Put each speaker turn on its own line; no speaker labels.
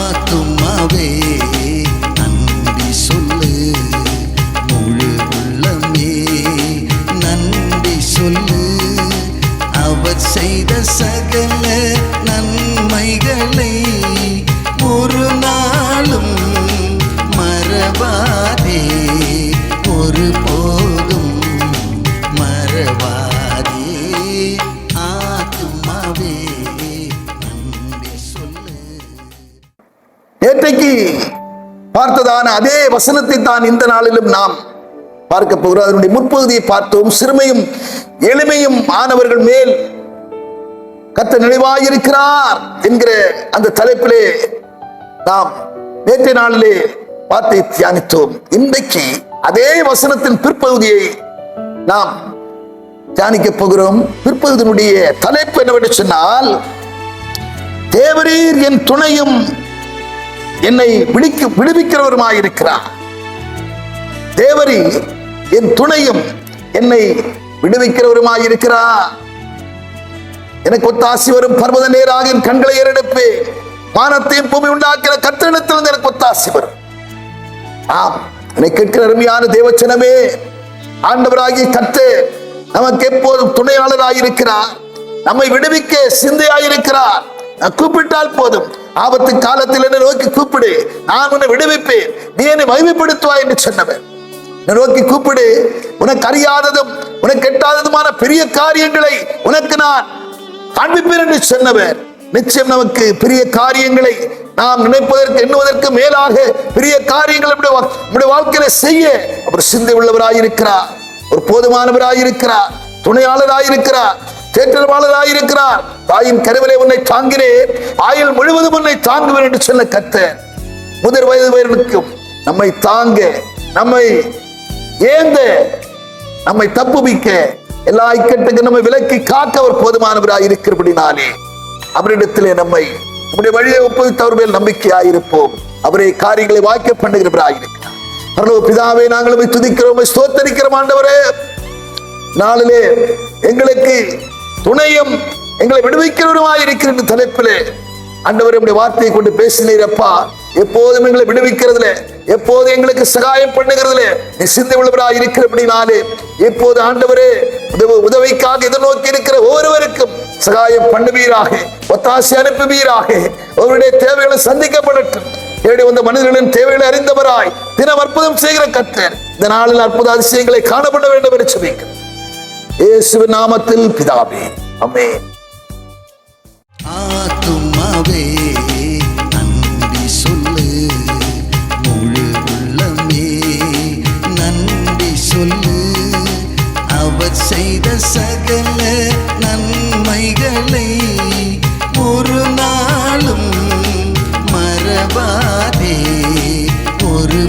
ஆத்துமாவே நன்றி சொல்லு, முழு உள்ளமே நன்றி சொல்லு. அவர் செய்த சகல நன்மைகளை ஒரு நாளும் மறவாதே, ஒரு போதும் மறவாதே. ஆத்துமாவே நன்றி சொல்லு.
நேற்றைக்கு பார்த்ததான அதே வசனத்தை தான் இந்த நாளிலும் நாம் பார்க்க போகிறோம். அதனுடைய முற்பகுதியை பார்த்தோம். சிறுமையும் எளிமையும் ஆனவர்கள் மேல் கர்த்தர் நினைவாயிருக்கிறார் என்கிற அந்த தலைப்பிலே நாம் நேற்றைய நாளிலே பார்த்து தியானித்தோம். இன்றைக்கு அதே வசனத்தின் பிற்பகுதியை நாம் தியானிக்க போகிறோம். பிற்பகுதியினுடைய தலைப்பு என்னவென்று சொன்னால், தேவரீர் என் துணையும் என்னை விடுவிக்கிறவருமாயிருக்கிறார். தேவரீர் என் துணையும் என்னை விடுவிக்கிறவருமாயிருக்கிறார். எனக்கு ஒத்தாசி வரும் பர்வத நேராக என் கண்களை ஏறெடுப்பேன். வானத்தையும் பூமி உண்டாக்கிற கர்த்தரிடத்திலிருந்து எனக்கு ஒத்தாசி வரும். ஆம், என்னை கேட்கிற அருமையான தேவச்சனமே, ஆண்டவராகிய கர்த்தர் நமக்கு எப்போதும் துணையாளராயிருக்கிறார். நம்மை விடுவிக்க சிந்தையாயிருக்கிறார். கூப்பிட்டால் போதும், ஆபத்து காலத்தில் என்னை நோக்கி கூப்பிடு, நான் உன்னை விடுவிப்பேன், நீ என்னை மகிமைப்படுத்துவாய் என்று சொன்னவர். நோக்கி கூப்பிடு, உனக்கு அறியாததும் உனக்கு எட்டாததுமான பெரிய காரியங்களை உனக்கு நான் காண்பிப்பேன் என்று சொன்னவர். நிச்சயம் நமக்கு பெரிய காரியங்களை நாம் நினைப்பதற்கு எண்ணுவதற்கு மேலாக பெரிய காரியங்களை நம்முடைய வாழ்க்கையில செய்ய அவர் சிந்தை உள்ளவராயிருக்கிறார். ஒரு போதுமானவராயிருக்கிறார், துணையாளராயிருக்கிறார், தேற்றவாளராயிருக்கிறார். தாயின் கருவிலே உன்னை தாங்கினேன், ஆயுள் முழுவதும் உன்னை தாங்குவேன் என்று சொன்ன கர்த்தர் முதிர் வயது வரைக்கும் நம்மை தாங்க, நம்மை ஏந்த, நம்மை தப்புவிக்க, எல்லா இக்கட்டுக்கு நம்மை விலக்கி காக்க அவர் போதுமானவராய் இருக்கிறபடினாலே அவரிடத்திலே நம்முடைய வழியை ஒப்புவித்து அவர் மேல் நம்பிக்கையாயிருப்போம். அவரே காரியங்களை வாய்க்க பண்ணுகிறவராயிருக்கிறார். பரலோக பிதாவே, நாங்கள் துதிக்கிறோம், ஸ்தோத்தரிக்கிறோம். ஆண்டவரே, நாளிலே எங்களுக்கு துணையும் எங்களை விடுவிக்கிறவருமாயிருக்கிற தலைப்பிலே ஆண்டவரே உம்முடைய வார்த்தையை கொண்டு பேசினீரப்பா. எப்போதும் எங்களை விடுவிக்கிறதுல, எப்போது எங்களுக்கு சகாயம் பண்ணுகிறதுல நீ சிந்தை உள்ளவராய் இருக்கிறபடினாலே எப்போது ஆண்டவரே உதவிக்காக எதிர்நோக்கி இருக்கிற ஒவ்வொருவருக்கும் சகாயம் பண்ணுவீராக, ஒத்தாசை அனுப்புவீராக. அவருடைய தேவைகளை சந்திக்கப்படட்டும். தேடி வந்த மனிதர்களின் தேவைகளை அறிந்தவராய் தினம் அற்புதம் செய்கிற கர்த்தர் இந்த நாளில் அற்புத அதிசயங்களை காணப்பட வேண்டும் என்று சொல்லிக்கிறேன். இயேசுவின் நாமத்தில் பிதாவே, ஆமென்.
ஆத்துமாவே நன்றி சொல்லு, முழு உள்ளமே நன்றி சொல்லு. அவர் செய்த சகல நன்மைகளை ஒரு நாளும் மறவாதே, ஒரு